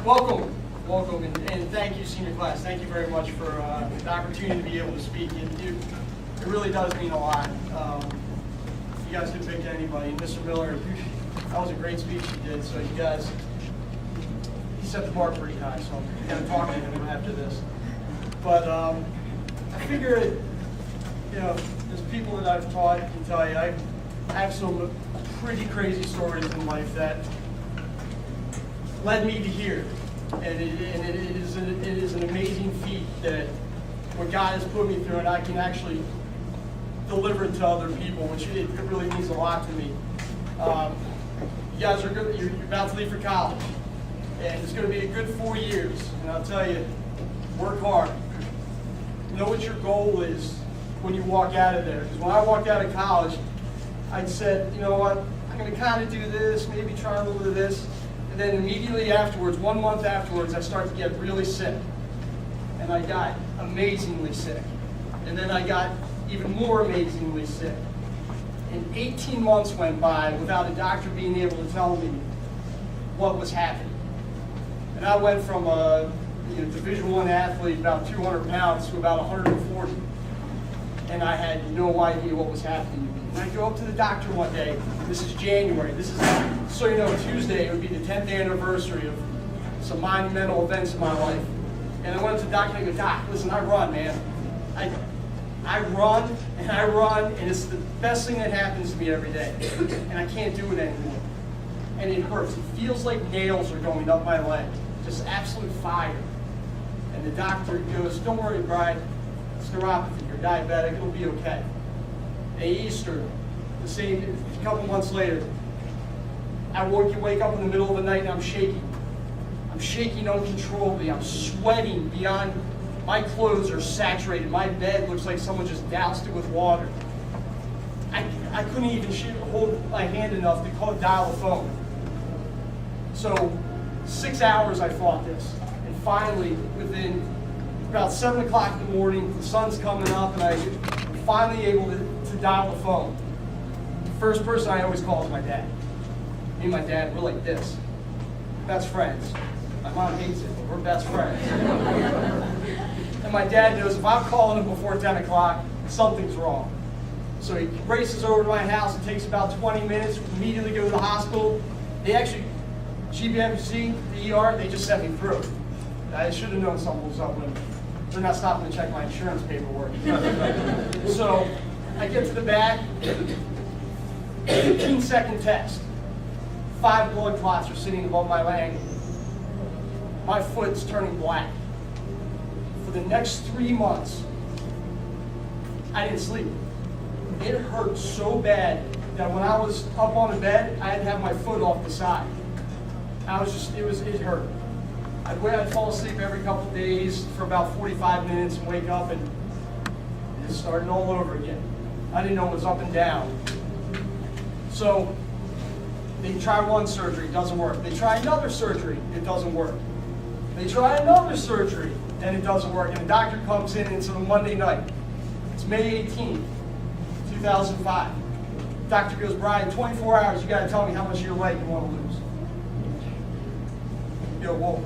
Welcome, and thank you, senior class. Thank you very much for the opportunity to be able to speak. It really does mean a lot. You guys can pick anybody. Mr. Miller, that was a great speech you did. So you guys, he set the bar pretty high. So I'm going to talk to him after this. But I figure, there's people that I've taught can tell you I have some pretty crazy stories in life that led me to here. And it is an amazing feat that what God has put me through, and I can actually deliver it to other people, which it really means a lot to me. You guys are good. You're about to leave for college, and it's going to be a good 4 years. And I'll tell you, work hard. Know what your goal is when you walk out of there. Because when I walked out of college, I said, you know what, I'm going to kind of do this, maybe try a little bit of this. And then immediately afterwards, 1 month afterwards, I started to get really sick. And I got amazingly sick. And then I got even more amazingly sick. And 18 months went by without a doctor being able to tell me what was happening. And I went from a Division I athlete, about 200 pounds, to about 140. And I had no idea what was happening to me. And I go up to the doctor one day. This is January. This is, so you know, Tuesday. It would be the 10th anniversary of some monumental events in my life. And I went to the doctor and I go, Doc, listen, I run, man. I run, and it's the best thing that happens to me every day. And I can't do it anymore. And it hurts. It feels like nails are going up my leg. Just absolute fire. And the doctor goes, don't worry, Brian. It's neuropathy. You're diabetic. It'll be okay. And Easter, the same, a couple months later, I wake up in the middle of the night and I'm shaking. I'm shaking uncontrollably. I'm sweating beyond, my clothes are saturated. My bed looks like someone just doused it with water. I couldn't even hold my hand enough to dial the phone. So 6 hours I fought this. And finally, within about 7 o'clock in the morning, the sun's coming up, and I'm finally able to dial the phone. The first person I always call is my dad. Me and my dad, we're like this. Best friends. My mom hates it, but we're best friends. And my dad knows if I'm calling him before 10 o'clock, something's wrong. So he races over to my house. It takes about 20 minutes. We immediately go to the hospital. They actually, GBMC, the ER, they just sent me through. I should have known something was up when they're not stopping to check my insurance paperwork. So I get to the back, 15-second test. 5 blood clots are sitting above my leg. My foot's turning black. For the next 3 months, I didn't sleep. It hurt so bad that when I was up on the bed, I had to have my foot off the side. It hurt. I'd fall asleep every couple of days for about 45 minutes and wake up and it started all over again. I didn't know it was up and down. So they try one surgery, it doesn't work. They try another surgery, it doesn't work. They try another surgery, and it doesn't work. And the doctor comes in, and it's on a Monday night. It's May 18th, 2005. The doctor goes, Brian, 24 hours, you got to tell me how much of your leg you want to lose. You go, well,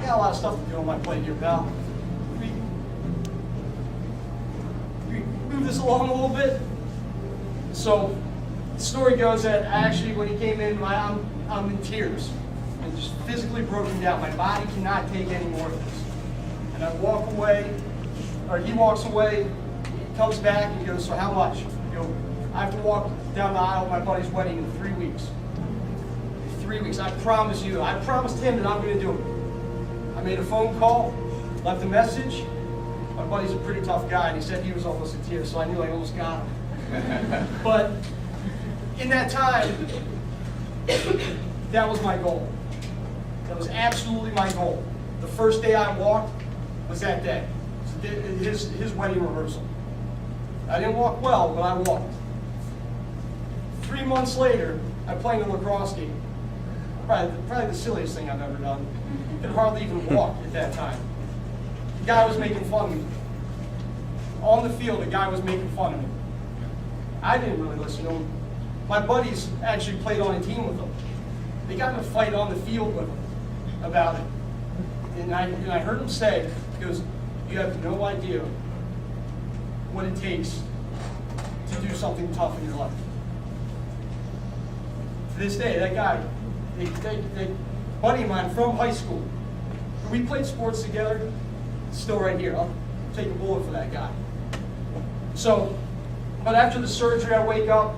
I got a lot of stuff to do on my plate here, pal. We move this along a little bit. So the story goes that actually when he came in, I'm in tears. I'm just physically broken down. My body cannot take any more of this. And I walk away, or he walks away, comes back and goes, so how much? I go, I have to walk down the aisle at my buddy's wedding in 3 weeks. 3 weeks, I promise you. I promised him that I'm going to do it. I made a phone call, left a message. My buddy's a pretty tough guy, and he said he was almost in tears, so I knew I almost got him. But in that time, that was my goal. That was absolutely my goal. The first day I walked was that day. His wedding rehearsal. I didn't walk well, but I walked. 3 months later, I played in a lacrosse game. Probably the silliest thing I've ever done. Could hardly even walk at that time. The guy was making fun of me. On the field, the guy was making fun of me. I didn't really listen to him. My buddies actually played on a team with him. They got in a fight on the field with him about it. And I heard him say, he goes, you have no idea what it takes to do something tough in your life. To this day, that guy, that buddy of mine from high school, we played sports together, still right here. I'll take a bullet for that guy. So, but after the surgery, I wake up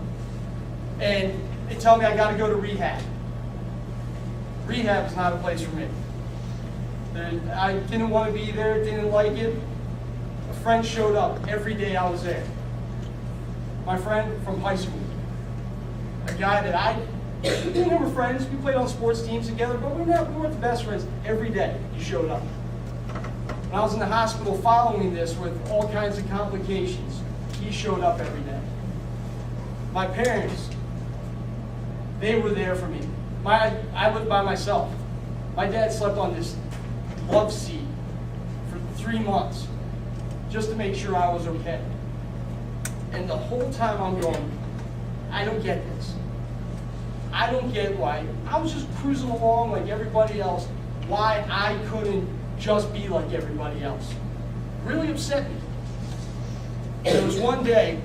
and they tell me I got to go to rehab. Rehab is not a place for me. And I didn't want to be there, didn't like it. A friend showed up every day I was there. My friend from high school. A guy that we were friends, we played on sports teams together, but we weren't the best friends. Every day he showed up. When I was in the hospital following this with all kinds of complications, he showed up every day. My parents, they were there for me. I lived by myself. My dad slept on this love seat for 3 months just to make sure I was okay. And the whole time I'm going, I don't get this. I don't get why. I was just cruising along like everybody else, why I couldn't just be like everybody else. It really upset me. And there was one day,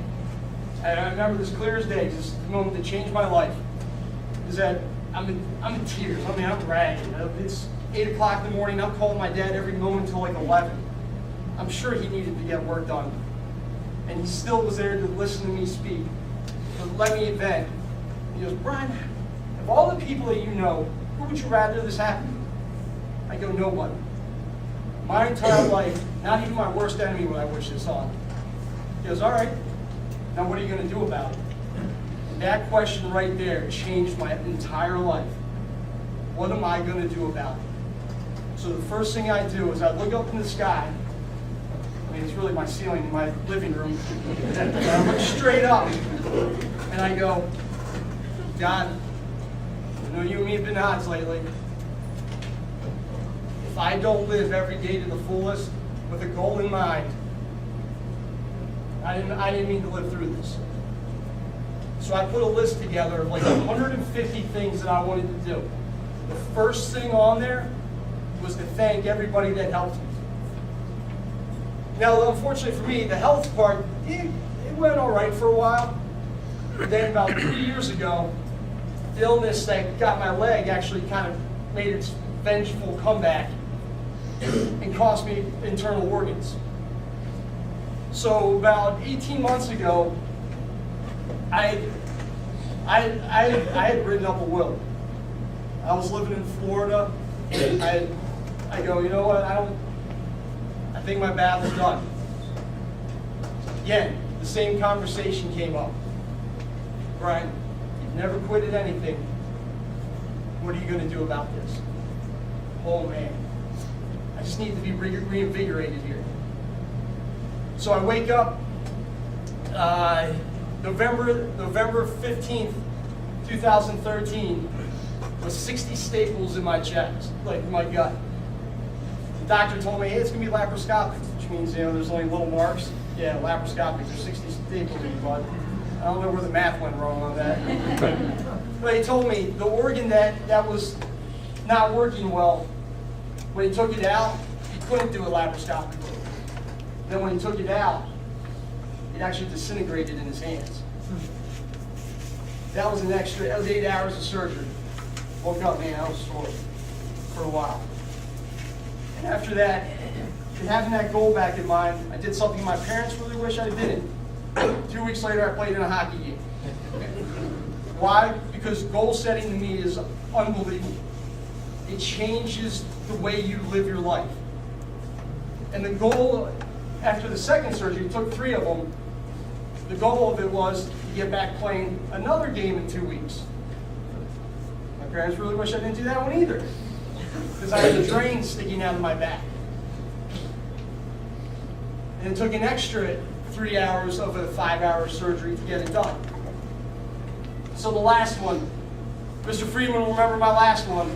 and I remember this clear as day, this moment that changed my life, is that I'm in tears. I mean, I'm ragged. It's 8 o'clock in the morning. I'm calling my dad every moment until like 11. I'm sure he needed to get work done. And he still was there to listen to me speak, to let me vent. He goes, Brian, of all the people that you know, who would you rather this happen to? I go, nobody. My entire life, not even my worst enemy would I wish this on. He goes, all right, now what are you going to do about it? And that question right there changed my entire life. What am I going to do about it? So the first thing I do is I look up in the sky. I mean, it's really my ceiling in my living room. And I look straight up and I go, God, I know you and me have been odds lately. If I don't live every day to the fullest with a goal in mind, I didn't mean to live through this. So I put a list together of like 150 things that I wanted to do. The first thing on there was to thank everybody that helped me. Now, unfortunately for me, the health part, it went all right for a while. Then about 3 years ago, the illness that got my leg actually kind of made its vengeful comeback and cost me internal organs. So about 18 months ago, I had written up a will. I was living in Florida. I go, you know what, I think my battle's done. Again, the same conversation came up. Brian, you've never quitted anything. What are you going to do about this? Oh man, I just need to be reinvigorated here. So I wake up November 15th, 2013, with 60 staples in my chest, like in my gut. The doctor told me, hey, it's going to be laparoscopic, which means, there's only little marks. Yeah, laparoscopic, there's 60 staples in your butt. I don't know where the math went wrong on that. But he told me the organ that was not working well, when he took it out, he couldn't do it laparoscopically. Then when he took it out, it actually disintegrated in his hands. That was 8 hours of surgery. Woke up, man, I was sore for a while. And after that, and having that goal back in mind, I did something my parents really wish I didn't. 2 weeks later, I played in a hockey game. Why? Because goal setting to me is unbelievable. It changes the way you live your life. And the goal, after the second surgery, it took 3 of them, the goal of it was to get back playing another game in 2 weeks. My parents really wish I didn't do that one either, because I had a drain sticking out of my back. And it took an extra 3 hours of a 5-hour surgery to get it done. So the last one, Mr. Freeman will remember my last one.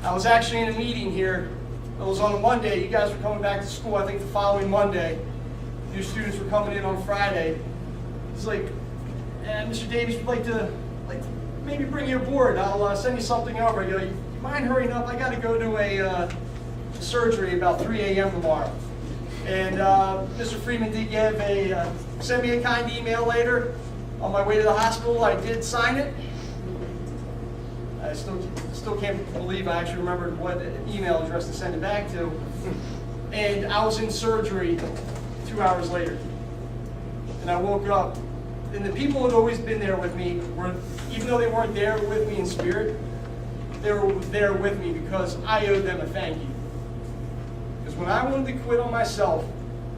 I was actually in a meeting here. It was on a Monday. You guys were coming back to school, I think the following Monday. New students were coming in on Friday. It's like, Mr. Davies, we'd like to maybe bring you aboard. I'll send you something over. I go, you mind hurrying up? I got to go to surgery about 3 a.m. tomorrow. And Mr. Freeman did send me a kind email later. On my way to the hospital, I did sign it. I still can't believe I actually remembered what email address to send it back to. And I was in surgery 2 hours later. And I woke up, and the people who had always been there with me, even though they weren't there with me in spirit, they were there with me because I owed them a thank you. Because when I wanted to quit on myself,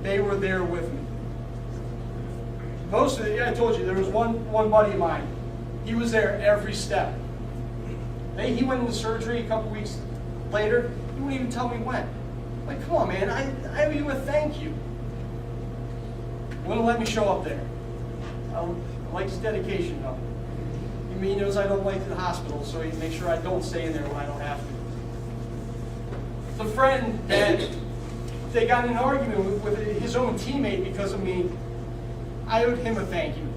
they were there with me. Most of it, I told you, there was one buddy of mine. He was there every step. He went into surgery a couple weeks later. He wouldn't even tell me when. Like, come on, man, I owe you a thank you. He wouldn't let me show up there. I like his dedication, though. He knows I don't like the hospital, so he makes sure I don't stay in there when I don't have to. The friend that they got in an argument with his own teammate because of me, I owed him a thank you.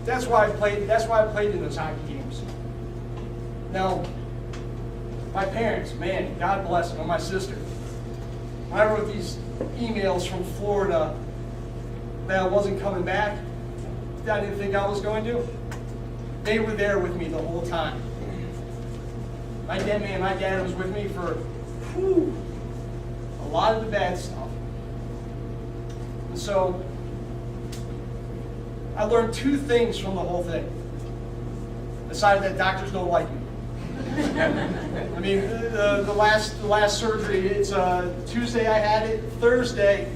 That's why I played in those hockey games. Now, my parents, man, God bless them, and my sister. When I wrote these emails from Florida that I wasn't coming back, that I didn't think I was going to, they were there with me the whole time. My dad was with me for a lot of the bad stuff. And so, I learned two things from the whole thing. Decided that doctors don't like me. I mean, the last surgery, it's Tuesday I had it. Thursday,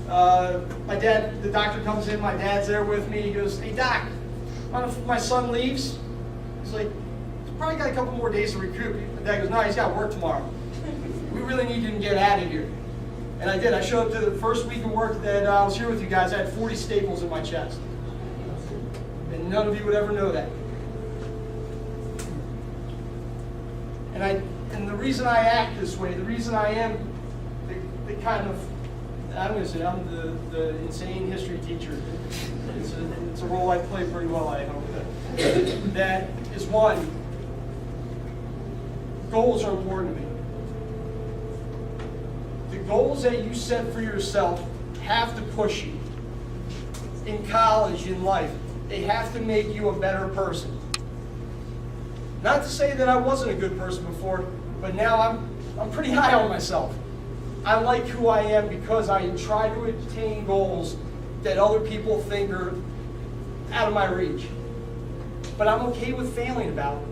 the doctor comes in, my dad's there with me. He goes, "Hey doc, my son leaves." He's like, "He's probably got a couple more days to recoup." My dad goes, "No, he's got work tomorrow. We really need him to get out of here." And I did. I showed up to the first week of work that I was here with you guys. I had 40 staples in my chest. And none of you would ever know that. And the reason I act this way, the reason I am the kind of, I'm going to say, I'm the insane history teacher. It's a role I play pretty well, I hope. That is one, goals are important to me. The goals that you set for yourself have to push you. In college, in life, they have to make you a better person. Not to say that I wasn't a good person before, but now I'm pretty high on myself. I like who I am because I try to attain goals that other people think are out of my reach. But I'm okay with failing about it.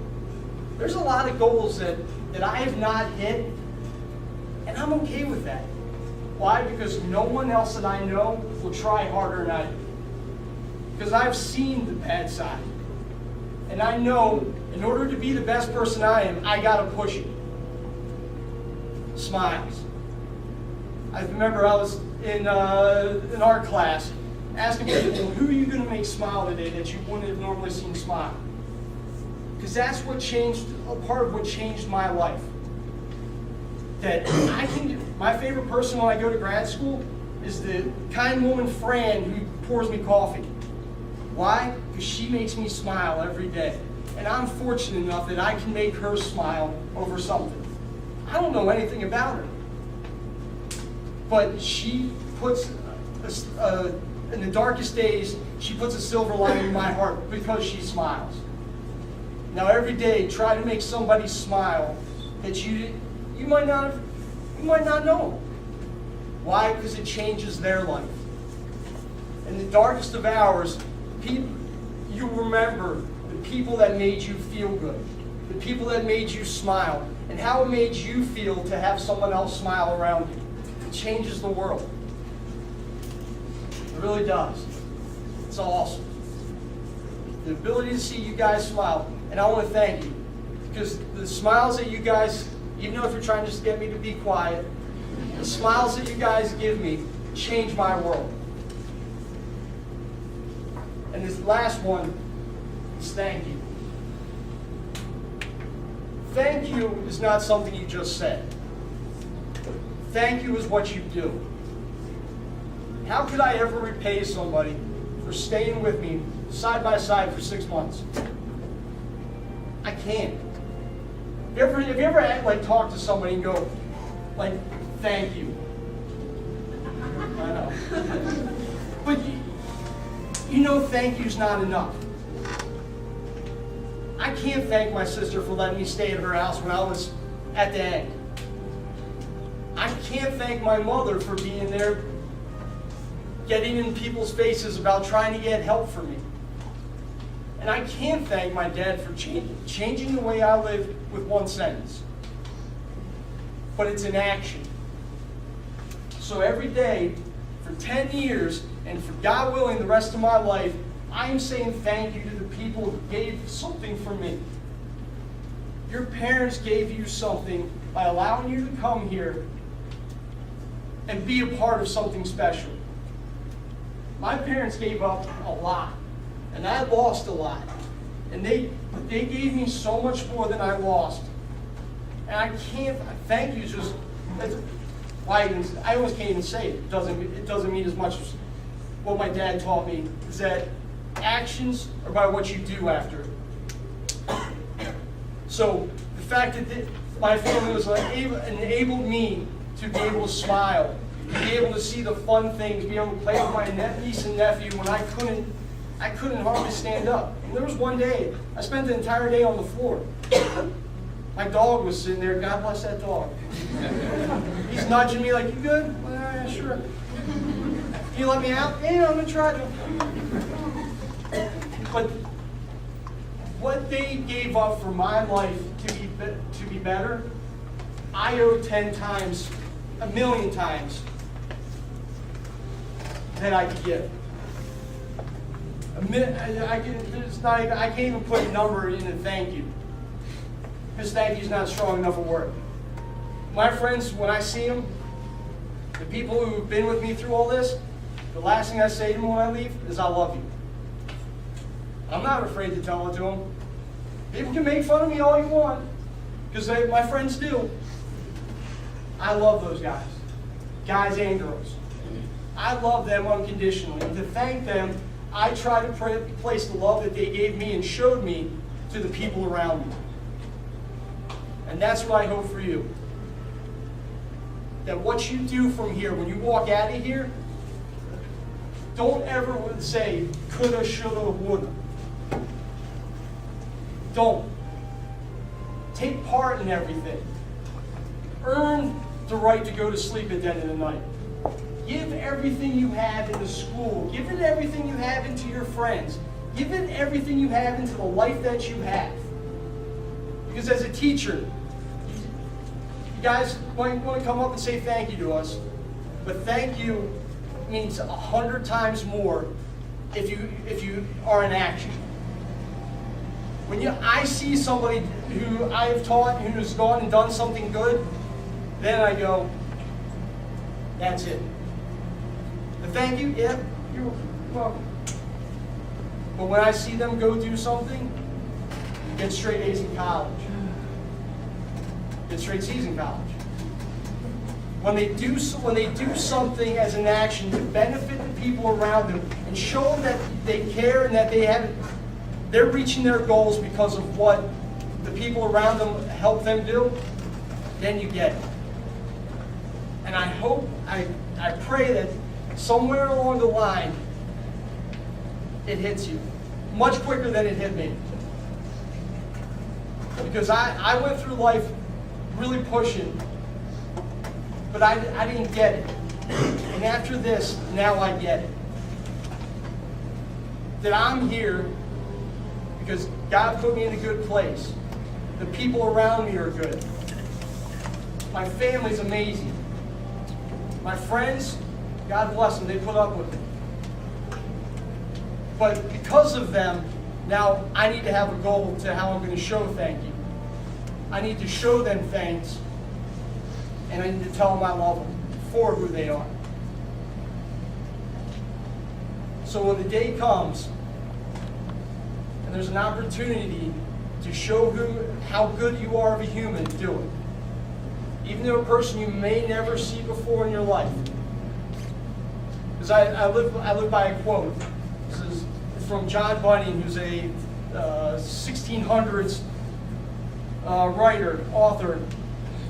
There's a lot of goals that I have not hit, and I'm okay with that. Why? Because no one else that I know will try harder than I do. Because I've seen the bad side. And I know in order to be the best person I am, I got to push it. Smiles. I remember I was in art class asking people, who are you going to make smile today that you wouldn't have normally seen smile? Because that's what changed, a part of what changed my life. That my favorite person when I go to grad school is the kind woman Fran who pours me coffee. Why? Because she makes me smile every day. And I'm fortunate enough that I can make her smile over something. I don't know anything about her. But she puts, in the darkest days, she puts a silver lining in my heart because she smiles. Now every day, try to make somebody smile that you might not know. Why? Because it changes their life. In the darkest of hours, you remember the people that made you feel good, the people that made you smile, and how it made you feel to have someone else smile around you. It changes the world. It really does. It's awesome. The ability to see you guys smile, and I want to thank you, because the smiles that you guys, even though if you're trying just to get me to be quiet, the smiles that you guys give me change my world. And this last one is thank you. Thank you is not something you just said. Thank you is what you do. How could I ever repay somebody for staying with me side by side for 6 months? I can't. Have you ever like talk to somebody and go, like, thank you? I know. But you know thank you's not enough. I can't thank my sister for letting me stay at her house when I was at the end. I can't thank my mother for being there, getting in people's faces about trying to get help for me. And I can't thank my dad for changing the way I live with one sentence. But it's an action. So every day, for 10 years, and for God willing, the rest of my life, I am saying thank you to the people who gave something for me. Your parents gave you something by allowing you to come here and be a part of something special. My parents gave up a lot, and I lost a lot. And they gave me so much more than I lost. And I can't, thank you just, that's why I almost can't even say it. It doesn't mean as much as what my dad taught me, is that actions are by what you do after. So the fact that my family was enabled me to be able to smile, to be able to see the fun things, be able to play with my niece and nephew when I couldn't hardly stand up. And there was one day, I spent the entire day on the floor. My dog was sitting there, God bless that dog. He's nudging me like, you good? Well, yeah, sure. Can you let me out? Yeah, I'm gonna try to. But what they gave up for my life to be better, I owe 10 times, a million times that I could give. I can't even put a number in a thank you, because thank you is not strong enough a word. My friends, when I see them, the people who've been with me through all this, the last thing I say to them when I leave is, I love you. I'm not afraid to tell it to them. People can make fun of me all you want, because my friends do. I love those guys and girls. I love them unconditionally. And to thank them, I try to place the love that they gave me and showed me to the people around me. And that's what I hope for you. That what you do from here, when you walk out of here, don't ever say, coulda, shoulda, woulda. Don't. Take part in everything. Earn the right to go to sleep at the end of the night. Give everything you have into school. Give it everything you have into your friends. Give it everything you have into the life that you have. Because as a teacher, you guys might want to come up and say thank you to us, but thank you means 100 times more if you are in action. When I see somebody who I've taught, who's gone and done something good, then I go, that's it. The thank you, yeah, you're welcome. But when I see them go do something, get straight A's in college, get straight C's in college. When they do something as an action to benefit the people around them and show them that they care and that they're reaching their goals because of what the people around them help them do, then you get it. And I hope, I pray that somewhere along the line, it hits you much quicker than it hit me. Because I went through life really pushing, but I didn't get it. And after this, now I get it. That I'm here because God put me in a good place. The people around me are good. My family's amazing. My friends, God bless them, they put up with it. But because of them, now I need to have a goal to how I'm going to show thank you. I need to show them thanks, and I need to tell them I love them for who they are. So when the day comes, and there's an opportunity to show how good you are of a human, do it. Even to a person you may never see before in your life. Because I live by a quote. This is from John Bunyan, who's a 1600s writer, author,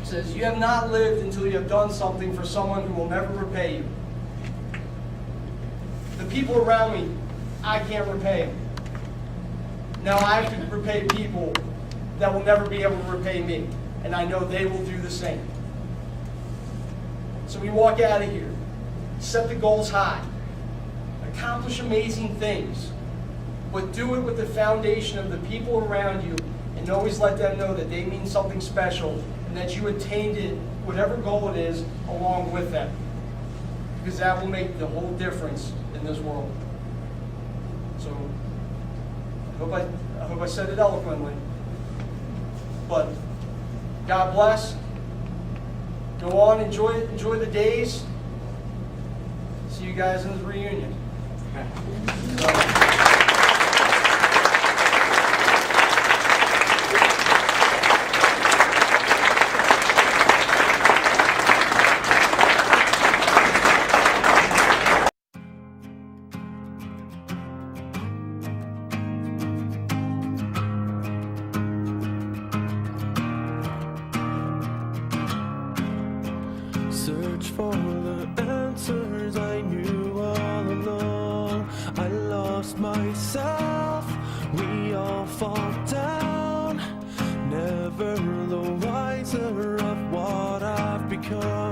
says, "You have not lived until you have done something for someone who will never repay you." The people around me, I can't repay them. Now I have to repay people that will never be able to repay me, and I know they will do the same. So we walk out of here, set the goals high, accomplish amazing things, but do it with the foundation of the people around you, and always let them know that they mean something special and that you attained it, whatever goal it is, along with them. Because that will make the whole difference in this world. So I hope I said it eloquently. But God bless. Go on, enjoy the days. See you guys in the reunion. Search for the answers I knew all along. I lost myself, we all fall down. Never the wiser of what I've become.